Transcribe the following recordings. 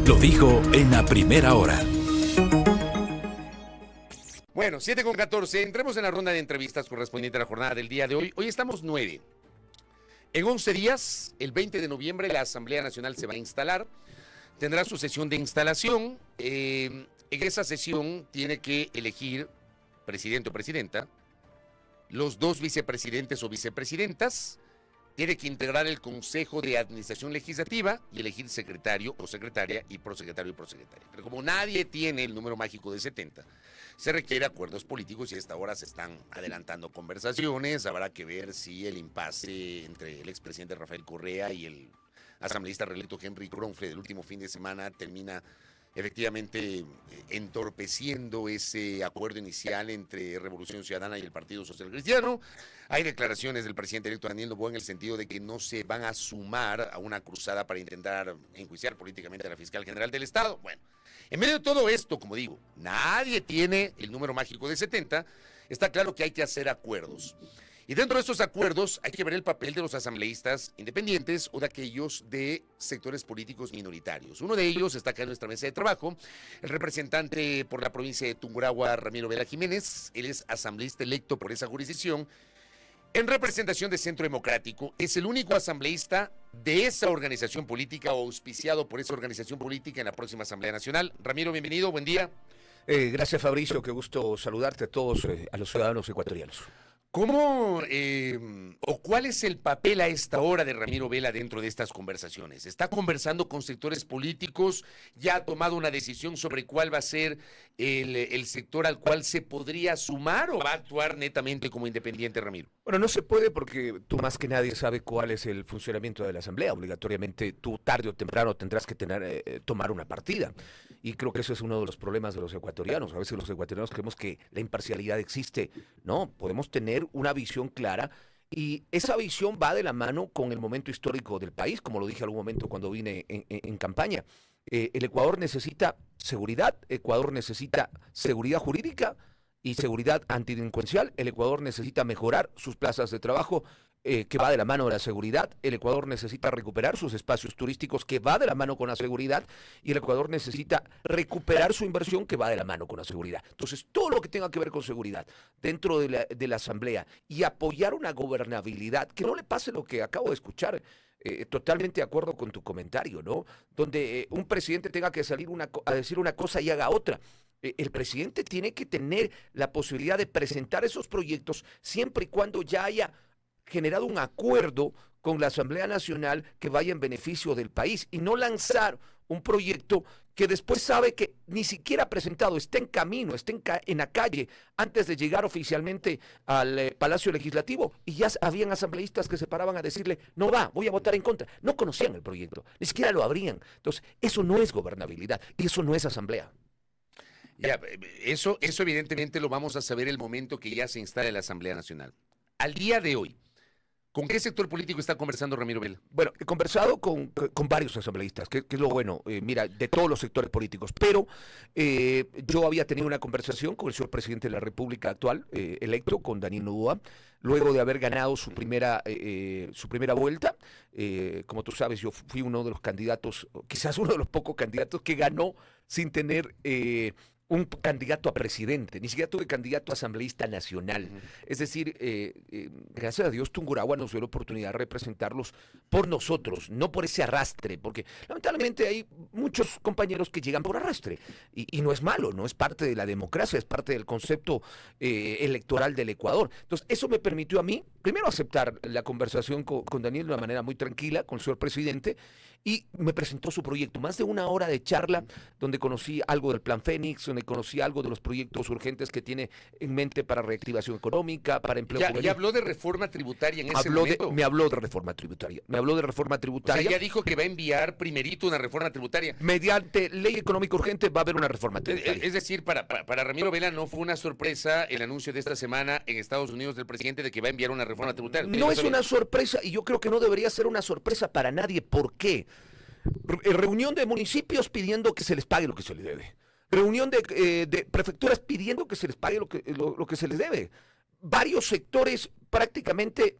lo dijo en la primera hora. Bueno, 7:14, entremos en la ronda de entrevistas correspondiente a la jornada del día de hoy. Hoy estamos 9. En 11 días, el 20 de noviembre, la Asamblea Nacional se va a instalar. Tendrá su sesión de instalación. En esa sesión tiene que elegir presidente o presidenta, los 2 vicepresidentes o vicepresidentas, tiene que integrar el Consejo de Administración Legislativa y elegir secretario o secretaria y prosecretario y prosecretaria. Pero como nadie tiene el número mágico de 70, se requiere acuerdos políticos y a esta hora se están adelantando conversaciones. Habrá que ver si el impasse entre el expresidente Rafael Correa y el asambleísta reelecto Henry Kronfle del último fin de semana termina efectivamente entorpeciendo ese acuerdo inicial entre Revolución Ciudadana y el Partido Social Cristiano. Hay declaraciones del presidente electo Daniel Noboa en el sentido de que no se van a sumar a una cruzada para intentar enjuiciar políticamente a la fiscal general del Estado. Bueno, en medio de todo esto, como digo, nadie tiene el número mágico de 70, está claro que hay que hacer acuerdos. Y dentro de estos acuerdos hay que ver el papel de los asambleístas independientes o de aquellos de sectores políticos minoritarios. Uno de ellos está acá en nuestra mesa de trabajo, el representante por la provincia de Tungurahua, Ramiro Vela Jiménez. Él es asambleísta electo por esa jurisdicción en representación de Centro Democrático. Es el único asambleísta de esa organización política o auspiciado por esa organización política en la próxima Asamblea Nacional. Ramiro, bienvenido, buen día. Gracias, Fabricio, qué gusto saludarte a todos, a los ciudadanos ecuatorianos. ¿Cómo o cuál es el papel a esta hora de Ramiro Vela dentro de estas conversaciones? ¿Está conversando con sectores políticos? ¿Ya ha tomado una decisión sobre cuál va a ser el sector al cual se podría sumar o va a actuar netamente como independiente, Ramiro? Bueno, no se puede porque tú más que nadie sabe cuál es el funcionamiento de la Asamblea. Obligatoriamente tú tarde o temprano tendrás que tomar una partida. Y creo que eso es uno de los problemas de los ecuatorianos. A veces los ecuatorianos creemos que la imparcialidad existe. No, podemos tener una visión clara y esa visión va de la mano con el momento histórico del país, como lo dije algún momento cuando vine en campaña. El Ecuador necesita seguridad, Ecuador necesita seguridad jurídica y seguridad antidelincuencial. El Ecuador necesita mejorar sus plazas de trabajo, que va de la mano de la seguridad. El Ecuador necesita recuperar sus espacios turísticos, que va de la mano con la seguridad, y el Ecuador necesita recuperar su inversión, que va de la mano con la seguridad. Entonces, todo lo que tenga que ver con seguridad dentro de la Asamblea y apoyar una gobernabilidad, que no le pase lo que acabo de escuchar. Totalmente de acuerdo con tu comentario, ¿no? Donde un presidente tenga que salir a decir una cosa y haga otra. El presidente tiene que tener la posibilidad de presentar esos proyectos siempre y cuando ya haya generado un acuerdo con la Asamblea Nacional que vaya en beneficio del país y no lanzar un proyecto que después sabe que ni siquiera ha presentado, está en camino, está en la calle antes de llegar oficialmente al Palacio Legislativo, y ya habían asambleístas que se paraban a decirle, no va, voy a votar en contra. No conocían el proyecto, ni siquiera lo abrían. Entonces, eso no es gobernabilidad y eso no es asamblea. Ya, eso evidentemente lo vamos a saber el momento que ya se instale la Asamblea Nacional. Al día de hoy, ¿con qué sector político está conversando Ramiro Vela? Bueno, he conversado con varios asambleístas, que es lo bueno, mira, de todos los sectores políticos, pero yo había tenido una conversación con el señor presidente de la República actual, electo, con Daniel Noboa, luego de haber ganado su primera vuelta. Como tú sabes, yo fui uno de los candidatos, quizás uno de los pocos candidatos que ganó sin tener un candidato a presidente, ni siquiera tuve candidato a asambleísta nacional. Es decir, gracias a Dios Tungurahua nos dio la oportunidad de representarlos por nosotros, no por ese arrastre, porque lamentablemente hay muchos compañeros que llegan por arrastre, y no es malo, no es parte de la democracia, es parte del concepto electoral del Ecuador. Entonces, eso me permitió a mí, primero, aceptar la conversación con Daniel de una manera muy tranquila, con el señor presidente, y me presentó su proyecto. Más de una hora de charla donde conocí algo del Plan Fénix, donde conocí algo de los proyectos urgentes que tiene en mente para reactivación económica, para empleo juvenil. ¿Ya habló de reforma tributaria en ese momento? Me habló de reforma tributaria. O sea, ya dijo que va a enviar primerito una reforma tributaria. Mediante ley económica urgente va a haber una reforma tributaria. Es decir, para Ramiro Vela no fue una sorpresa el anuncio de esta semana en Estados Unidos del presidente de que va a enviar una reforma tributaria. No es una sorpresa, y yo creo que no debería ser una sorpresa para nadie. ¿Por qué? Reunión de municipios pidiendo que se les pague lo que se les debe. Reunión de prefecturas pidiendo que se les pague lo que se les debe. Varios sectores prácticamente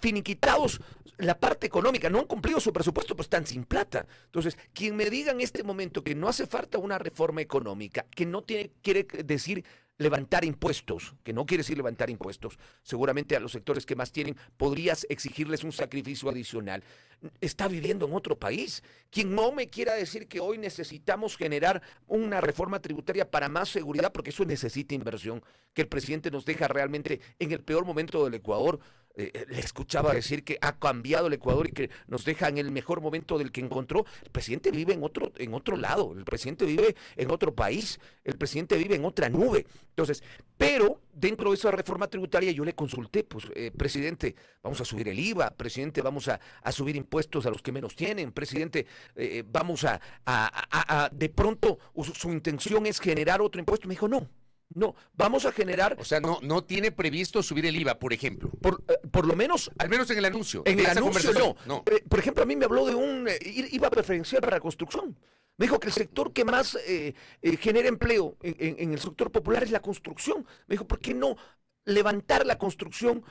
finiquitados la parte económica, no han cumplido su presupuesto, pues están sin plata. Entonces, quien me diga en este momento que no hace falta una reforma económica, que no quiere decir levantar impuestos, que no quiere decir levantar impuestos, seguramente a los sectores que más tienen podrías exigirles un sacrificio adicional, está viviendo en otro país. Quien no me quiera decir que hoy necesitamos generar una reforma tributaria para más seguridad, porque eso necesita inversión, que el presidente nos deja realmente en el peor momento del Ecuador. Le escuchaba decir que ha cambiado el Ecuador y que nos deja en el mejor momento del que encontró. El presidente vive en otro lado, el presidente vive en otro país, el presidente vive en otra nube. Entonces, pero dentro de esa reforma tributaria yo le consulté, pues, presidente, vamos a subir el IVA, presidente, vamos a subir impuestos a los que menos tienen, presidente, vamos de pronto su intención es generar otro impuesto. Me dijo, no, vamos a generar... O sea, no tiene previsto subir el IVA, por ejemplo. Por lo menos... Al menos en el anuncio. En el anuncio no. Por ejemplo, a mí me habló de un IVA preferencial para la construcción. Me dijo que el sector que más genera empleo en el sector popular es la construcción. Me dijo, ¿por qué no levantar la construcción?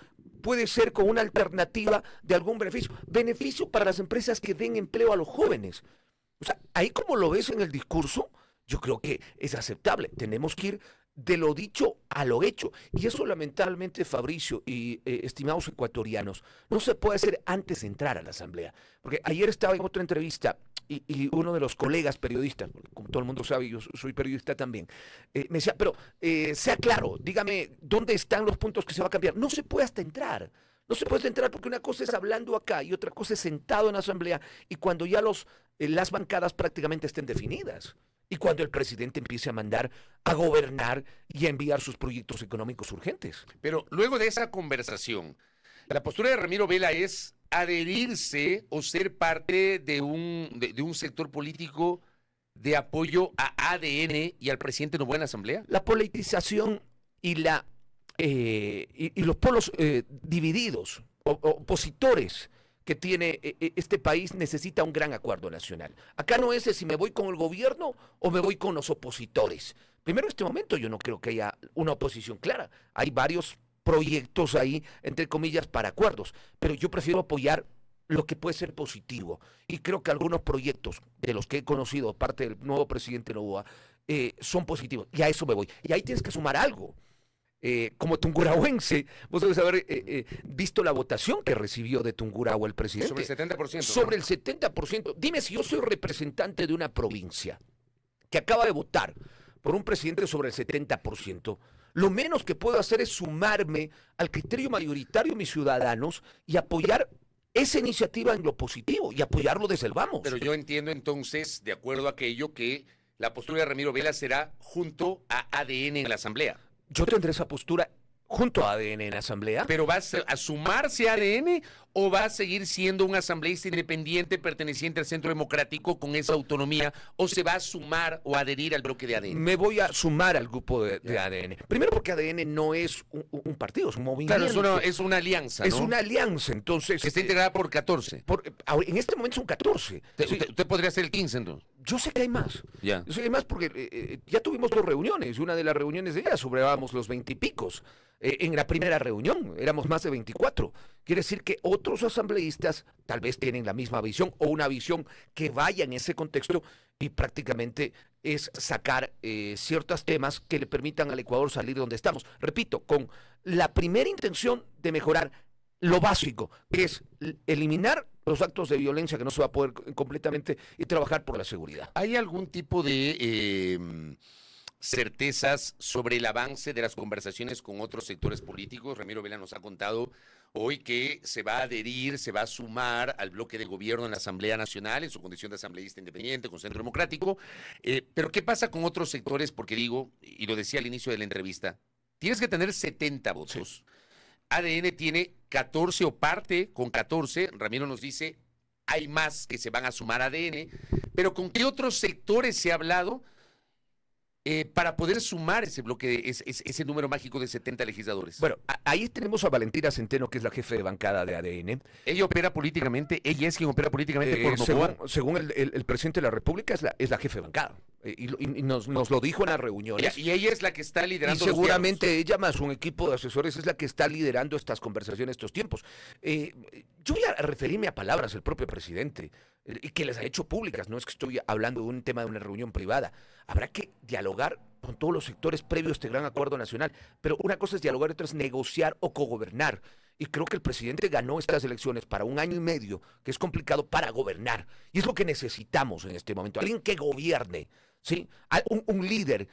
Puede ser con una alternativa de algún beneficio. Beneficio para las empresas que den empleo a los jóvenes. O sea, ahí como lo ves en el discurso, yo creo que es aceptable. Tenemos que ir de lo dicho a lo hecho. Y eso lamentablemente, Fabricio y estimados ecuatorianos, no se puede hacer antes de entrar a la Asamblea. Porque ayer estaba en otra entrevista y uno de los colegas periodistas, como todo el mundo sabe, yo soy periodista también, me decía, pero sea claro, dígame, ¿dónde están los puntos que se va a cambiar? No se puede hasta entrar. No se puede entrar porque una cosa es hablando acá y otra cosa es sentado en la Asamblea y cuando ya las bancadas prácticamente estén definidas. Y cuando el presidente empiece a mandar a gobernar y a enviar sus proyectos económicos urgentes. Pero luego de esa conversación, la postura de Ramiro Vela es adherirse o ser parte de un sector político de apoyo a ADN y al presidente Noboa en la Asamblea. La politización y los polos divididos, opositores que tiene este país necesita un gran acuerdo nacional. Acá no es de si me voy con el gobierno o me voy con los opositores. Primero, en este momento yo no creo que haya una oposición clara. Hay varios proyectos ahí, entre comillas, para acuerdos, pero yo prefiero apoyar lo que puede ser positivo. Y creo que algunos proyectos de los que he conocido, parte del nuevo presidente Noboa, son positivos. Y a eso me voy. Y ahí tienes que sumar algo. Como tungurahuense, vos debes haber visto la votación que recibió de Tungurahua el presidente. Sobre el 70%. Sobre el 70%. Dime si yo soy representante de una provincia que acaba de votar por un presidente sobre el 70%. Lo menos que puedo hacer es sumarme al criterio mayoritario de mis ciudadanos y apoyar esa iniciativa en lo positivo y apoyarlo desde el vamos. Pero yo entiendo entonces, de acuerdo a aquello, que la postura de Ramiro Vela será junto a ADN en la Asamblea. Yo tendré esa postura junto a ADN en la Asamblea. ¿Pero va a sumarse a ADN o va a seguir siendo un asambleísta independiente perteneciente al Centro Democrático con esa autonomía o se va a sumar o adherir al bloque de ADN? Me voy a sumar al grupo de ADN. Primero porque ADN no es un partido, es un movimiento. Claro, es una alianza, ¿no? Es una alianza, entonces... Que está integrada por 14. En este momento son 14. Sí. Usted podría ser el 15, entonces. Yo sé que hay más. Ya. Yo sé que hay más porque ya tuvimos 2 reuniones. Una de las reuniones de ellas sobreábamos los 20 y picos. En la primera reunión éramos más de 24. Quiere decir que otros asambleístas tal vez tienen la misma visión o una visión que vaya en ese contexto y prácticamente es sacar ciertos temas que le permitan al Ecuador salir donde estamos. Repito, con la primera intención de mejorar lo básico, que es eliminar los actos de violencia que no se va a poder completamente y trabajar por la seguridad. ¿Hay algún tipo de certezas sobre el avance de las conversaciones con otros sectores políticos? Ramiro Vela nos ha contado hoy que se va a adherir, se va a sumar al bloque de gobierno en la Asamblea Nacional, en su condición de asambleísta independiente con Centro Democrático. Pero ¿qué pasa con otros sectores? Porque digo, y lo decía al inicio de la entrevista, tienes que tener 70 votos. Sí. ADN tiene 14 o parte con 14. Ramiro nos dice, hay más que se van a sumar a ADN. Pero ¿con qué otros sectores se ha hablado para poder sumar ese bloque, ese número mágico de 70 legisladores? Bueno, ahí tenemos a Valentina Centeno, que es la jefe de bancada de ADN. Ella opera políticamente, ella es quien opera políticamente por Noboa. Según el presidente de la República, es la jefe de bancada. y nos lo dijo en las reuniones. Y ella es la que está Y liderando seguramente ella más un equipo de asesores es la que está liderando estas conversaciones, estos tiempos. Yo voy a referirme a palabras del propio presidente y que les ha hecho públicas. No es que estoy hablando de un tema de una reunión privada. Habrá que dialogar con todos los sectores previos a este gran acuerdo nacional. Pero una cosa es dialogar y otra es negociar o cogobernar. Y creo que el presidente ganó estas elecciones para 1 año y medio, que es complicado para gobernar. Y es lo que necesitamos en este momento. Alguien que gobierne, ¿sí? Un líder.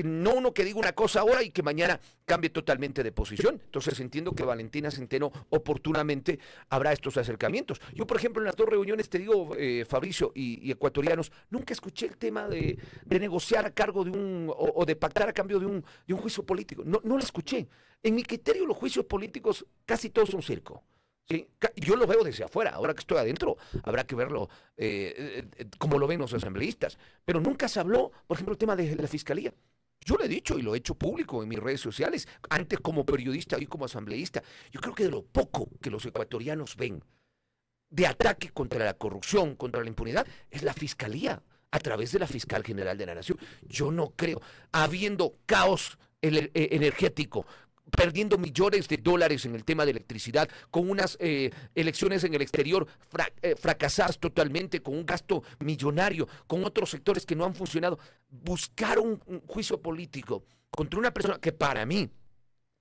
No uno que diga una cosa ahora y que mañana cambie totalmente de posición. Entonces entiendo que Valentina Centeno oportunamente habrá estos acercamientos. Yo, por ejemplo, en las 2 reuniones, te digo, Fabricio y ecuatorianos, nunca escuché el tema de negociar a cargo de o de pactar a cambio de un juicio político. No lo escuché. En mi criterio, los juicios políticos casi todos son circo. ¿Sí? Yo lo veo desde afuera, ahora que estoy adentro, habrá que verlo como lo ven los asambleístas, pero nunca se habló, por ejemplo, el tema de la fiscalía. Yo lo he dicho y lo he hecho público en mis redes sociales, antes como periodista y como asambleísta. Yo creo que de lo poco que los ecuatorianos ven de ataque contra la corrupción, contra la impunidad, es la fiscalía, a través de la fiscal general de la Nación. Yo no creo, habiendo caos energético, perdiendo millones de dólares en el tema de electricidad, con unas elecciones en el exterior fracasadas totalmente, con un gasto millonario, con otros sectores que no han funcionado. Buscar un juicio político contra una persona que para mí,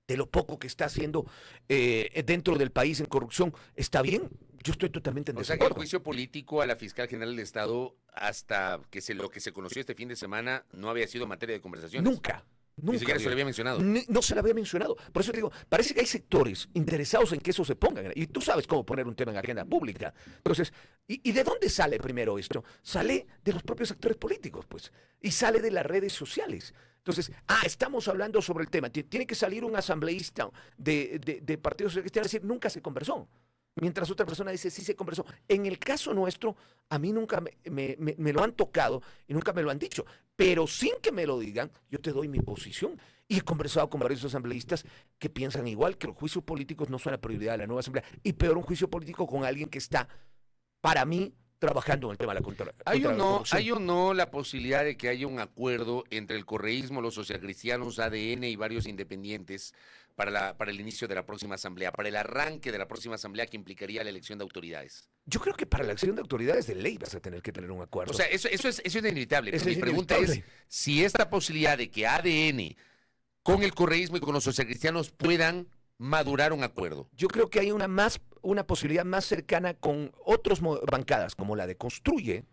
de lo poco que está haciendo dentro del país en corrupción, está bien. Yo estoy totalmente en desacuerdo. O sea que el juicio político a la fiscal general del Estado, hasta lo que se conoció este fin de semana, no había sido materia de conversación. Nunca. Ni siquiera se lo había mencionado. No se lo había mencionado. Por eso te digo, parece que hay sectores interesados en que eso se ponga. Y tú sabes cómo poner un tema en agenda pública. Entonces, ¿y de dónde sale primero esto? Sale de los propios sectores políticos, pues. Y sale de las redes sociales. Entonces, estamos hablando sobre el tema. Tiene que salir un asambleísta de partidos que decir, nunca se conversó. Mientras otra persona dice, sí se conversó. En el caso nuestro, a mí nunca me lo han tocado y nunca me lo han dicho. Pero sin que me lo digan, yo te doy mi posición. Y he conversado con varios asambleístas que piensan igual, que los juicios políticos no son la prioridad de la nueva asamblea. Y peor, un juicio político con alguien que está, para mí, trabajando en el tema de la corrupción. ¿Hay o no la posibilidad de que haya un acuerdo entre el correísmo, los socialcristianos, ADN y varios independientes para el inicio de la próxima asamblea, para el arranque de la próxima asamblea que implicaría la elección de autoridades? Yo creo que para la elección de autoridades de ley vas a tener que tener un acuerdo. O sea, eso es inevitable. Mi pregunta es si esta posibilidad de que ADN con el correísmo y con los socialcristianos puedan madurar un acuerdo. Yo creo que hay una posibilidad más cercana con otras bancadas, como la de Construye,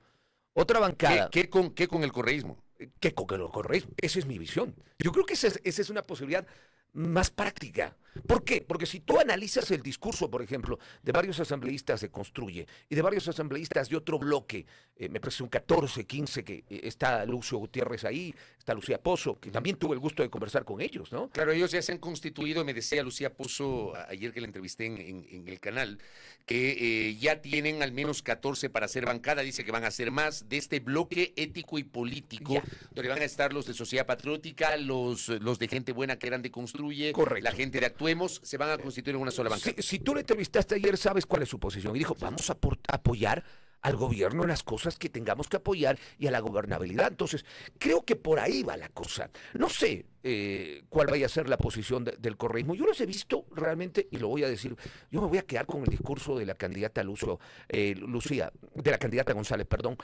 otra bancada. ¿Qué con el correísmo? ¿Qué con el correísmo? Esa es mi visión. Yo creo que esa es una posibilidad más práctica. ¿Por qué? Porque si tú analizas el discurso, por ejemplo, de varios asambleístas de Construye y de varios asambleístas de otro bloque, me parece un 14, 15, que está Lucio Gutiérrez ahí, está Lucía Pozo, que también tuve el gusto de conversar con ellos, ¿no? Claro, ellos ya se han constituido, me decía Lucía Pozo ayer que la entrevisté en el canal, que ya tienen al menos 14 para hacer bancada, dice que van a ser más de este bloque ético y político, donde van a estar los de Sociedad Patriótica, los de Gente Buena que eran de Construye, correcto, la gente de Actuemos, se van a constituir en una sola bancada. Si tú le entrevistaste ayer, sabes cuál es su posición, y dijo, vamos a apoyar al gobierno en las cosas que tengamos que apoyar y a la gobernabilidad. Entonces, creo que por ahí va la cosa. No sé cuál vaya a ser la posición del correísmo. Yo los he visto realmente, y lo voy a decir, yo me voy a quedar con el discurso de la candidata Lucía, de la candidata González, perdón,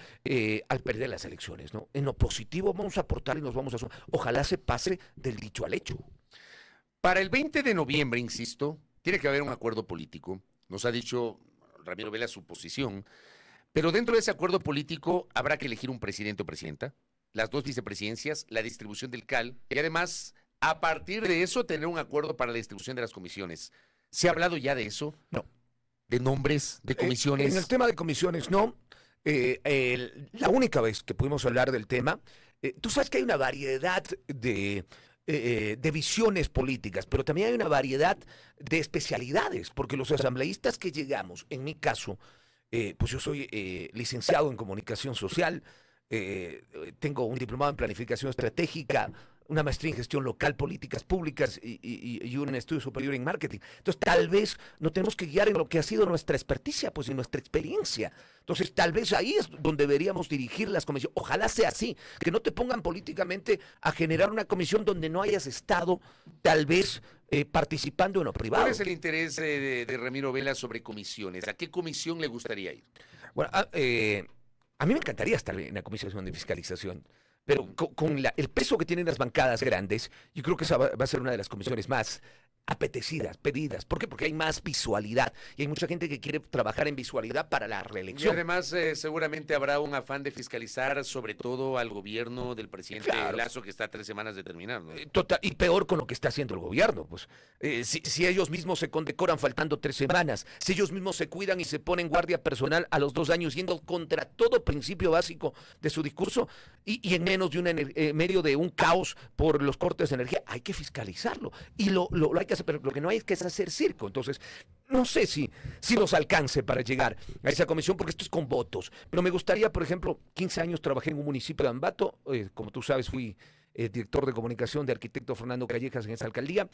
al perder las elecciones, ¿no? En lo positivo vamos a aportar y nos vamos a sumar. Ojalá se pase del dicho al hecho. Para el 20 de noviembre, insisto, tiene que haber un acuerdo político. Nos ha dicho Ramiro Vela su posición. Pero dentro de ese acuerdo político habrá que elegir un presidente o presidenta, las 2 vicepresidencias, la distribución del CAL y además, a partir de eso, tener un acuerdo para la distribución de las comisiones. ¿Se ha hablado ya de eso? No. ¿De nombres, de comisiones? En el tema de comisiones, no. La única vez que pudimos hablar del tema, tú sabes que hay una variedad de visiones políticas, pero también hay una variedad de especialidades, porque los asambleístas que llegamos, en mi caso, pues yo soy licenciado en comunicación social, tengo un diplomado en planificación estratégica, una maestría en gestión local, políticas públicas y un estudio superior en marketing. Entonces, tal vez no tenemos que guiar en lo que ha sido nuestra experticia, pues en nuestra experiencia. Entonces, tal vez ahí es donde deberíamos dirigir las comisiones. Ojalá sea así, que no te pongan políticamente a generar una comisión donde no hayas estado, tal vez, participando en lo privado. ¿Cuál es el interés de Ramiro Vela sobre comisiones? ¿A qué comisión le gustaría ir? Bueno, a mí me encantaría estar en la comisión de fiscalización. Pero con el peso que tienen las bancadas grandes, yo creo que esa va a ser una de las comisiones más apetecidas, pedidas. ¿Por qué? Porque hay más visualidad y hay mucha gente que quiere trabajar en visualidad para la Y reelección. además seguramente habrá un afán de fiscalizar sobre todo al gobierno del presidente Claro. Lasso, que está a 3 semanas de terminar, ¿no? Total, y peor con lo que está haciendo el gobierno. Pues, si ellos mismos se condecoran faltando 3 semanas, si ellos mismos se cuidan y se ponen guardia personal a los 2 años, yendo contra todo principio básico de su discurso, y en menos de medio de un caos por los cortes de energía, hay que fiscalizarlo. Y lo hay que hacer, pero lo que no hay es que es hacer circo. Entonces, no sé si nos alcance para llegar a esa comisión, porque esto es con votos. Pero me gustaría, por ejemplo, 15 años trabajé en un municipio de Ambato, como tú sabes, fui director de comunicación de arquitecto Fernando Callejas en esa alcaldía,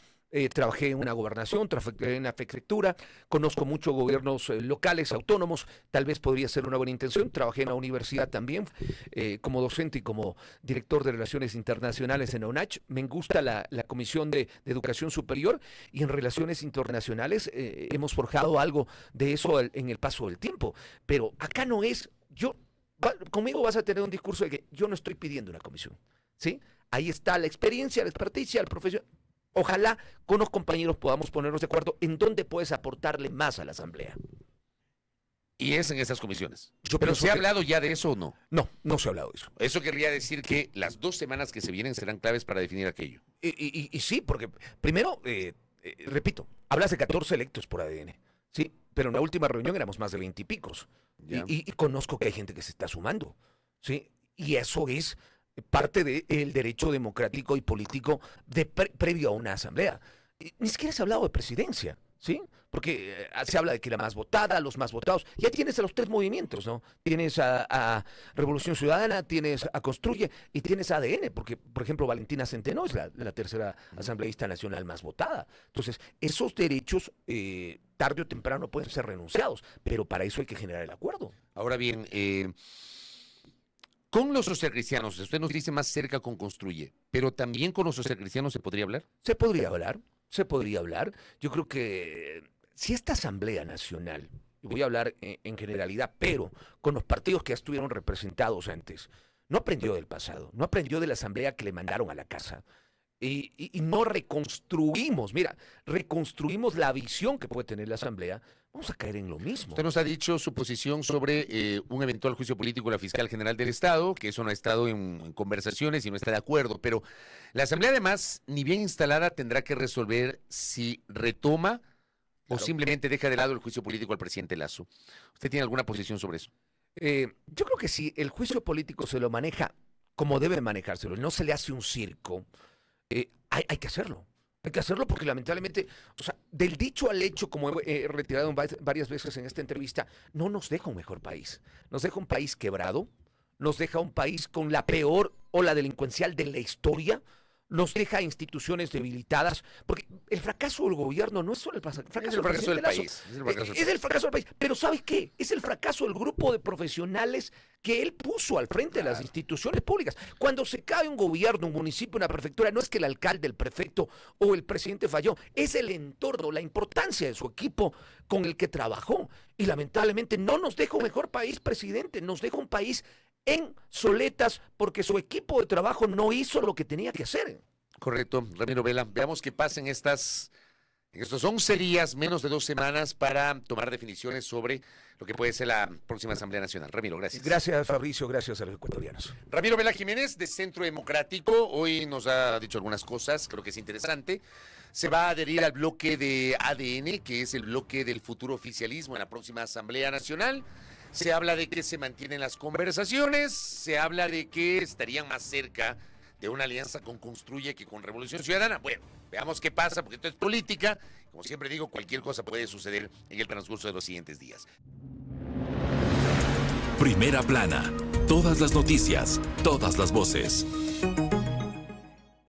trabajé en una gobernación, trabajé en la prefectura, conozco muchos gobiernos locales, autónomos, tal vez podría ser una buena intención, trabajé en la universidad también, como docente y como director de Relaciones Internacionales en la UNACH, me gusta la Comisión de Educación Superior y en Relaciones Internacionales hemos forjado algo de eso en el paso del tiempo, pero acá no es, conmigo vas a tener un discurso de que yo no estoy pidiendo una comisión, ¿sí? Ahí está la experiencia, la experticia, la profesión. Ojalá con los compañeros podamos ponernos de acuerdo en dónde puedes aportarle más a la Asamblea. Y es en esas comisiones. Yo ¿Pero pienso se ha que- hablado ya de eso o no? No se ha hablado de eso. Eso querría decir que las 2 semanas que se vienen serán claves para definir aquello. Y sí, porque primero, repito, hablas de 14 electos por ADN, ¿sí? Pero en la última reunión éramos más de 20 y picos. Ya. Y conozco que hay gente que se está sumando, ¿sí? Y eso es parte del derecho democrático y político previo a una asamblea. Ni siquiera se ha hablado de presidencia, ¿sí? Porque se habla de que la más votada, los más votados. Ya tienes a los 3 movimientos, ¿no? Tienes a Revolución Ciudadana, tienes a Construye y tienes a ADN, porque, por ejemplo, Valentina Centeno es la tercera asambleísta nacional más votada. Entonces, esos derechos, tarde o temprano, pueden ser renunciados, pero para eso hay que generar el acuerdo. Ahora bien, con los socialcristianos, usted nos dice más cerca con Construye, pero también con los socialcristianos se podría hablar. Se podría hablar. Yo creo que si esta Asamblea Nacional, y voy a hablar en generalidad, pero con los partidos que ya estuvieron representados antes, no aprendió del pasado, no aprendió de la Asamblea que le mandaron a la casa, y no reconstruimos la visión que puede tener la Asamblea, vamos a caer en lo mismo. Usted nos ha dicho su posición sobre un eventual juicio político de la fiscal general del Estado, que eso no ha estado en conversaciones y no está de acuerdo, pero la Asamblea además, ni bien instalada, tendrá que resolver si retoma o Claro. simplemente deja de lado el juicio político al presidente Lasso. ¿Usted tiene alguna posición sobre eso? Yo creo que si el juicio político se lo maneja como debe manejárselo, no se le hace un circo, hay que hacerlo. Hay que hacerlo porque lamentablemente, o sea, del dicho al hecho, como he retirado varias veces en esta entrevista, no nos deja un mejor país. Nos deja un país quebrado, nos deja un país con la peor ola delincuencial de la historia, nos deja instituciones debilitadas, porque el fracaso del gobierno no es solo el fracaso Es el fracaso del presidente Lasso. país. Es el fracaso del Es el fracaso del país. Pero ¿sabe qué? Es el fracaso del grupo de profesionales que él puso al frente de las instituciones públicas. Cuando se cae un gobierno, un municipio, una prefectura, no es que el alcalde, el prefecto o el presidente falló, es el entorno, la importancia de su equipo con el que trabajó. Y lamentablemente no nos deja un mejor país, presidente, nos deja un país en soletas porque su equipo de trabajo no hizo lo que tenía que hacer. Correcto, Ramiro Vela. Veamos qué pasa en estos 11 días, menos de 2 semanas, para tomar definiciones sobre lo que puede ser la próxima Asamblea Nacional. Ramiro, gracias. Gracias, Fabricio, gracias a los ecuatorianos. Ramiro Vela Jiménez, de Centro Democrático, hoy nos ha dicho algunas cosas, creo que es interesante. Se va a adherir al bloque de ADN, que es el bloque del futuro oficialismo en la próxima Asamblea Nacional. Se habla de que se mantienen las conversaciones, se habla de que estarían más cerca de una alianza con Construye que con Revolución Ciudadana. Bueno, veamos qué pasa, porque esto es política. Como siempre digo, cualquier cosa puede suceder en el transcurso de los siguientes días. Primera plana. Todas las noticias, todas las voces.